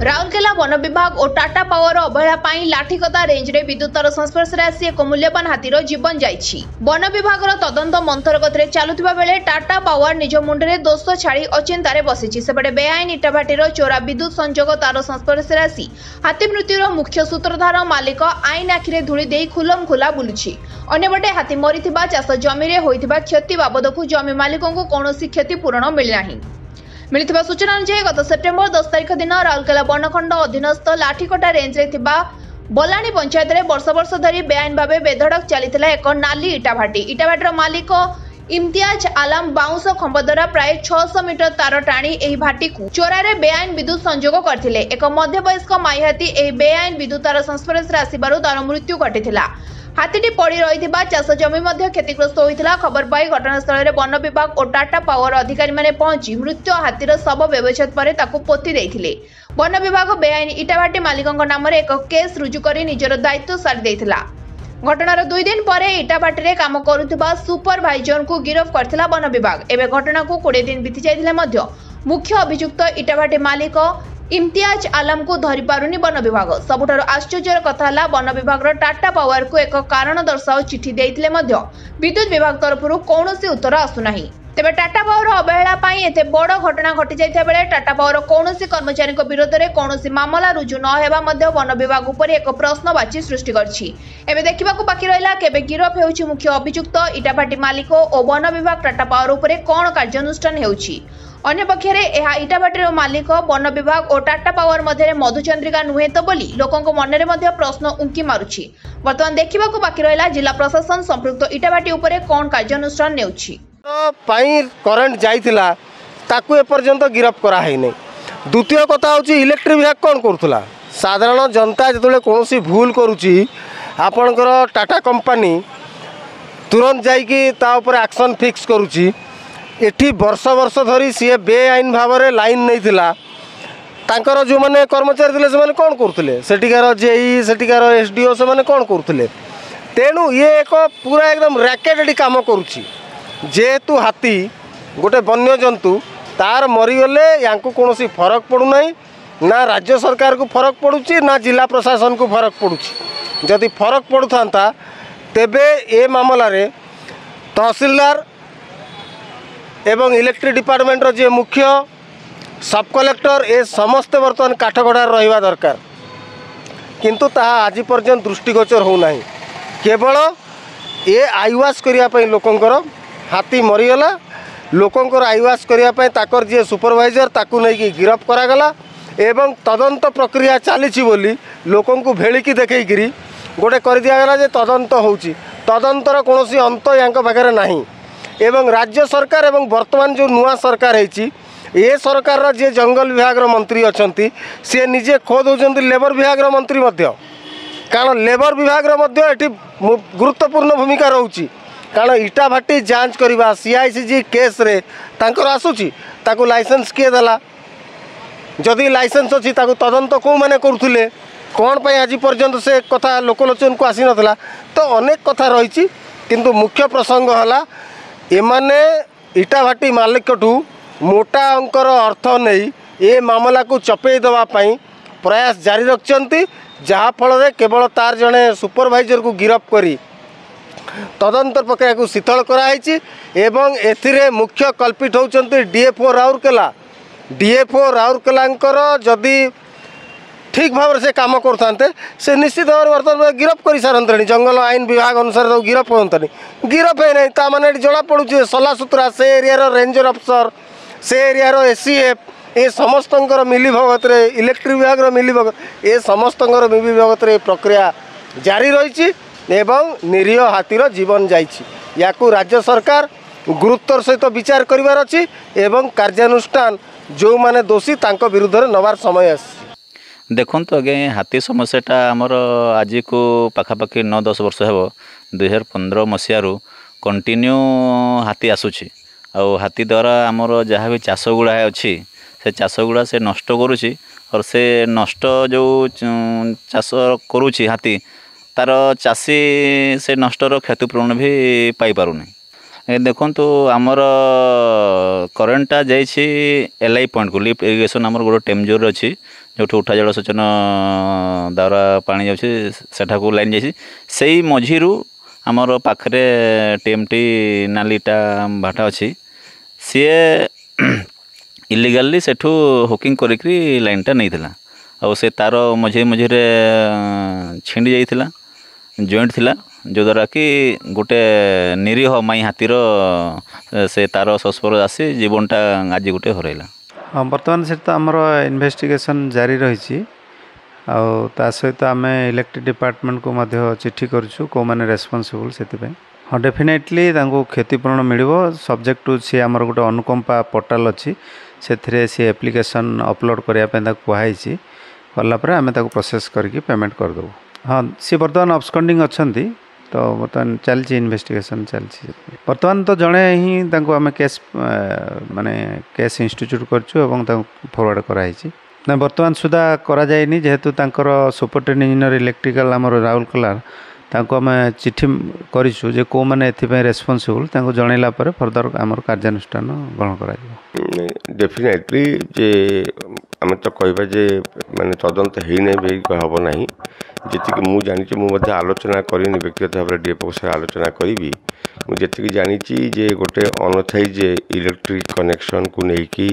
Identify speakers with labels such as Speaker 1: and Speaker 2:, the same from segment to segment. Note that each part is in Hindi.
Speaker 1: राउरकेला वन विभाग और टाटा पावर अवहेला पाई लाठीकता रेंज रे विद्युत तार संस्पर्श रे आसी एक मूल्यवान हाथीर जीवन जाइछि। वन विभाग तदंत मंथर गतिरे चालुथिबा बेले टाटा पावर निज मुंडरे दोष छाड़ी अचिंतारे बसिछि। सेपटे बेआईन इटाभाटीर चोरा विद्युत संजोग तार संस्पर्श रे आसी हाथी मृत्युर मुख्य सूत्रधार मालिक आईन आखिरे धूली देई खुलम खुला बुलुछि। अन्यपटे हाथी मरिथिबा चाष जमी रे होइथिबा क्षति बाबदकु जमी मालिकंकु कौनसी क्षतिपूरण मिली नाही। मिलिथिबा सूचना अनुसार गत सेप्टेम्बर 10 तारिख दिन राउरकेला बनखंड अधीनस्थ लाठीकटा रेंज रे थिबा बलाणी पंचायत रे वर्ष वर्ष धरी बेआईन भावे बेधड़क चलीथिला एक नाली इटाभाटी। इटाभाटीर मालिक इम्तियाज आलम बाउंस खंब द्वारा प्राय 600 मीटर तार टाणी एही भाटी को चोरारे बेआईन विद्युत संजोग करथिले। एक मध्यवयस्क माई हाथी एही बेआईन विद्युत तार संस्पर्श रे आसिबारु तार मृत्यु घटिथिला। हाथीटी पड़ी रही चाष जमी क्षतिग्रस्त होता खबर पाई घटनास्थल में वन विभाग और टाटा पावर अधिकारी माने पहुंची मृत्यु हाथीर शव व्यवच्छेद पर पोति देथिले। वन विभाग बेआईन इटाभाटी मालिकंक नाम एक केस रुजु कर निजर दायित्व सारी देथिला। घटनार 2 दिन पर इटाभाटी रे काम करुथिबा सुपरवाइजर को गिरफ्त करथिला वन विभाग। एबे घटना को 20 दिन बीती जाइथिले मध्य मुख्य अभियुक्त इटाभाटी मालिक इम्तियाज आलम को धरी पारुनी वन विभाग। सबुठार आश्चर्यर कथा है वन विभाग टाटा पावर को एक कारण दर्शाओ चिठी देइथिले मध्य विद्युत विभाग तरफ कौनसी उत्तर आसुना। तेबे टाटा पावर अवहेला पाई एते बड़ घटना घटी जाइथा बेले टाटा पावर कौनसी कर्मचारी विरोध में कौनसी मामला रुजु न हेबा मध्य वन विभाग उपर एक प्रश्नवाची सृष्टि करछि। एबे देखिबाकू बाकी रहिला केबे गिरफ हेउछि मुख्य अभियुक्त इटाभाटी मालिक और वन विभाग टाटा पावर उपर कोन कार्यानुष्ठान हेउछि। अन्य पक्षरे एहा इटाभाटीर मालिक वन विभाग और टाटा पावर मध्य मधुचंद्रिका नुहे तो बोली लोकों मनरे मध्य प्रश्न उंकी मारुछि। वर्तमान देखिबाकू बाकी रहिला जिला प्रशासन संपृक्त इटाभाटी उपर कोन कार्यानुष्ठान नेउछि।
Speaker 2: करेन्ट जाइथिला ताकू ए पर्यंत गिरफ करा है नहीं। द्वितीय कथा होची इलेक्ट्रिक विभाग कौन करुला साधारण जनता जो कौन भूल करुची आपणकर टाटा कंपनी तुरंत जाइकी ता ऊपर एक्शन फिक्स करुची। एठी वर्ष वर्ष धरी सी बेआईन भाव में लाइन नहीं थिला तांकर जो माने कर्मचारी थे से कौन करते सेठिकार जेई सेठिकार एसडीओ से माने कौन करते। तेणु ये एक पूरा एकदम रैकेट काम करुची। जेहेतु हाथी गोटे वन्य जंतु तार मरीगले या कौन फरक पड़ूना ना राज्य सरकार को फरक पड़ुची ना जिला प्रशासन को फरक पड़ुची। जदि फरक पड़ू था तेबे ए मामला रे तहसीलदार एवं इलेक्ट्रिक डिपार्टमेंट जे मुख्य सब कलेक्टर ए समस्ते बर्तमान काठगढ़ार रहिबा दरकार किंतु ताहा आज पर्यंत दृष्टिगोचर होना। केवल ए आईवास करने लोकंकर हाथी मरीगला लोकंकर आईवास करने ताकर जे सुपरवाइजर ताकू नहीं गिरफ करागला एवं तदंत प्रक्रिया चली बोली लोकं को भेलिकी देखी गोटे कर दिगला जे तदंत होउची तदंतर कौन अंत या पाखे नहीं। एवं राज्य सरकार एवं वर्तमान जो नुआ सरकार है ये सरकार जे जंगल विभाग मंत्री अच्छा सी निजे खोद होती लेबर विभाग मंत्री कारण लेबर विभाग ये गुरुत्वपूर्ण भूमिका रोचे कारण इटाभाटी जांच करवा सीआईसीजी केस रे तांकर आसुची ताकू लाइसेंस किए देला जदि लाइसेंस अच्छी ताकू तदंत कौ मैंने करुले कौन पाई आज पर्यंत से कथा लोकलोचन को आसी नथिला। तो अनेक कथा रही किंतु मुख्य प्रसंग है एमाने इटाभाटी मालिकठू मोटा अंकर अर्थ नहीं ए मामला को चपे देवाई प्रयास जारी रखिंट जहाँफल केवल तार जड़े सुपरवाइजर को गिरफ करी तदंत प्रक्रिया को शिथिल कराई एवं एथिरे मुख्य कल्पित होउचंती डीएफओ राउरकेला। डीएफओ राउरकेलांकर जदि ठीक भाव से काम करते से निश्चित भाव में बर्तमान गिरफ कर सारते जंगल आईन विभाग अनुसार तो गिरफ करते गिरफ है नहीं मैंने जना पड़ू सला सुतरा से एरिया रेंजर अफसर से एरिया एसीएफ ए समस्त मिली भगत इलेक्ट्रिक विभाग मिली भगत ए समस्त मिली भगत प्रक्रिया जारी रही एवं निरीह हाथीर जीवन जाइछि। याकू राज्य सरकार गुरुत्वर सहित विचार करिवार अछि एवं कार्यानुष्ठान जो माने दोषी तांको विरुद्ध नवार समय आछि।
Speaker 3: देखो तो आगे हाथी समस्याटा आमर आज को पाखापाखि 9-10 वर्ष हे 2015 मसीह कंटिन्यू हाथी आसूची आ हाथी द्वारा आमर जहाँ भी चाष गुड़ा अच्छी से चाष गुड़ा से नष्ट करुच्ची और से नष्ट जो चाष करुच्ची हाथी तार चाषी से नष्टर क्षतिपूरण भी पाई पारुनी ଦେଖନ୍ତୁ ଆମର କରେଣ୍ଟଟା ଯାଇଛି LI ପଏଣ୍ଟକୁ ଲିଫ୍ଟ ଇରିଗେସନ୍ ଆମର ଗୋଟେ ଟେମ୍ଜୋର ଅଛି ଯେଉଁଠି ଉଠା ଜଳସେଚନ ଦ୍ୱାରା ପାଣି ଯାଉଛି ସେଠାକୁ ଲାଇନ୍ ଯାଇଛି ସେଇ ମଝିରୁ ଆମର ପାଖରେ TMT ନାଲିଟା ଭାଟା ଅଛି ସିଏ ଇଲିଗାଲି ସେଠୁ ହୁକିଂ କରିକି ଲାଇନ୍ଟା ନେଇଥିଲା ଆଉ ସେ ତାର ମଝିରେ ଛିଣ୍ଡି ଯାଇଥିଲା ଜଏଣ୍ଟ ଥିଲା ଯଦ୍ୱାରା କି ଗୋଟେ ନିରୀହ ମାଇ ହାତୀର ସେ ତାର ସଂସ୍ପର୍ଶ ଆସି ଜୀବନଟା ଆଜି ଗୋଟେ ହରାଇଲା।
Speaker 4: ହଁ ବର୍ତ୍ତମାନ ସେଠି ତ ଆମର ଇନଭେଷ୍ଟିଗେସନ୍ ଜାରି ରହିଛି ଆଉ ତା ସହିତ ଆମେ ଇଲେକ୍ଟ୍ରିକ୍ ଡିପାର୍ଟମେଣ୍ଟକୁ ମଧ୍ୟ ଚିଠି କରିଛୁ କେଉଁମାନେ ରେସ୍ପନ୍ସିବୁଲ୍ ସେଥିପାଇଁ। ହଁ ଡେଫିନେଟଲି ତାଙ୍କୁ କ୍ଷତିପୂରଣ ମିଳିବ ସବଜେକ୍ଟ ଟୁ ସିଏ ଆମର ଗୋଟେ ଅନୁକମ୍ପା ପୋର୍ଟାଲ୍ ଅଛି ସେଥିରେ ସିଏ ଆପ୍ଲିକେସନ୍ ଅପଲୋଡ଼ କରିବା ପାଇଁ ତାକୁ କୁହାଯାଇଛି କଲା ପରେ ଆମେ ତାକୁ ପ୍ରୋସେସ୍ କରିକି ପେମେଣ୍ଟ କରିଦେବୁ। ହଁ ସିଏ ବର୍ତ୍ତମାନ ଅବସ୍କଣ୍ଡିଂ ଅଛନ୍ତି ତ ବର୍ତ୍ତମାନ ଚାଲିଛି ଇନଭେଷ୍ଟିଗେସନ୍ ଚାଲିଛି ବର୍ତ୍ତମାନ ତ ଜଣେ ହିଁ ତାଙ୍କୁ ଆମେ ମାନେ କେସ୍ ଇନଷ୍ଟିଚ୍ୟୁଟ୍ କରିଛୁ ଏବଂ ତାଙ୍କୁ ଫରୱାର୍ଡ଼ କରାହେଇଛି ନା ବର୍ତ୍ତମାନ ସୁଦ୍ଧା କରାଯାଇନି ଯେହେତୁ ତାଙ୍କର ସୁପରିଟେଣ୍ଡେଣ୍ଟ ଇଞ୍ଜିନିୟର ଇଲେକ୍ଟ୍ରିକାଲ ଆମର ରାଉରକେଲା ତାଙ୍କୁ ଆମେ ଚିଠି କରିଛୁ ଯେ କେଉଁମାନେ ଏଥିପାଇଁ ରେସ୍ପନ୍ସିବୁଲ୍ ତାଙ୍କୁ ଜଣାଇଲା ପରେ ଫର୍ଦର ଆମର କାର୍ଯ୍ୟାନୁଷ୍ଠାନ ଗ୍ରହଣ କରାଯିବ।
Speaker 5: ଡେଫିନେଟଲି ଯେ ଆମେ ତ କହିବା ଯେ ମାନେ ତଦନ୍ତ ହେଇନାହିଁ ବି ହେବ ନାହିଁ ଯେତିକି ମୁଁ ଜାଣିଛି ମୁଁ ମଧ୍ୟ ଆଲୋଚନା କରିନି ବ୍ୟକ୍ତିଗତ ଭାବରେ DFO ସହ ଆଲୋଚନା କରିବି ମୁଁ ଯେତିକି ଜାଣିଛି ଯେ ଗୋଟେ ଅନଥାଇ ଯେ ଇଲେକ୍ଟ୍ରିକ୍ କନେକ୍ସନ୍କୁ ନେଇକି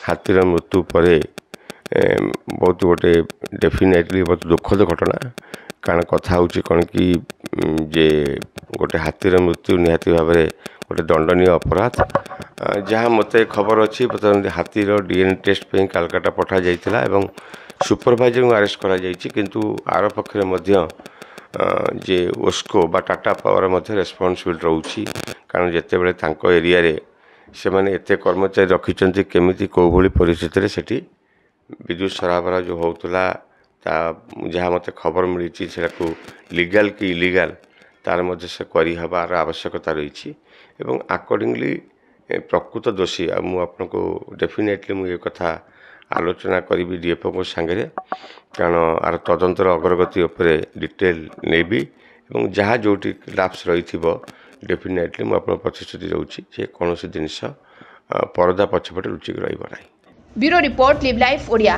Speaker 5: ହାତୀର ମୃତ୍ୟୁ ପରେ ବହୁତ ଗୋଟେ ଡେଫିନେଟଲି ବହୁତ ଦୁଃଖଦ ଘଟଣା କାରଣ କଥା ହେଉଛି କ'ଣ କି ଯେ ଗୋଟେ ହାତୀର ମୃତ୍ୟୁ ନିହାତି ଭାବରେ ଗୋଟେ ଦଣ୍ଡନୀୟ ଅପରାଧ ଯାହା ମୋତେ ଖବର ଅଛି ବର୍ତ୍ତମାନ ହାତୀର DNA ଟେଷ୍ଟ ପାଇଁ କାଲକାଟା ପଠାଯାଇଥିଲା ଏବଂ ସୁପରଭାଇଜରଙ୍କୁ ଆରେଷ୍ଟ କରାଯାଇଛି କିନ୍ତୁ ଆର ପକ୍ଷରେ ମଧ୍ୟ ଯେ ଓସ୍କୋ ବା ଟାଟା ପାୱାର ମଧ୍ୟ ରେସ୍ପନ୍ସିବିଲିଟି ରହୁଛି କାରଣ ଯେତେବେଳେ ତାଙ୍କ ଏରିଆରେ ସେମାନେ ଏତେ କର୍ମଚାରୀ ରଖିଛନ୍ତି କେମିତି କେଉଁଭଳି ପରିସ୍ଥିତିରେ ସେଠି ବିଦ୍ୟୁତ୍ ସରବରାହ ଯେଉଁ ହେଉଥିଲା ତା ଯାହା ମୋତେ ଖବର ମିଳିଛି ସେଟାକୁ ଲିଗାଲ୍ କି ଇଲିଗାଲ୍ ତାର ମଧ୍ୟ ସେ କରିହେବାର ଆବଶ୍ୟକତା ରହିଛି ଏବଂ ଆକର୍ଡ଼ିଂଲି ପ୍ରକୃତ ଦୋଷୀ ଆଉ ମୁଁ ଆପଣଙ୍କୁ ଡେଫିନେଟଲି ମୁଁ ଏ କଥା ଆଲୋଚନା କରିବି DFOଙ୍କ ସାଙ୍ଗରେ କାରଣ ଆର ତଦନ୍ତର ଅଗ୍ରଗତି ଉପରେ ଡିଟେଲ୍ ନେବି ଏବଂ ଯାହା ଯେଉଁଠି ଲାପ୍ସ ରହିଥିବ ଡେଫିନେଟଲି ମୁଁ ଆପଣଙ୍କୁ ପ୍ରତିଶ୍ରୁତି ଦେଉଛି ଯେ କୌଣସି ଜିନିଷ ପରଦା ପଛପଟେ ଲୁଚିକି ରହିବ ନାହିଁ।
Speaker 1: Bureau report, live life Odia.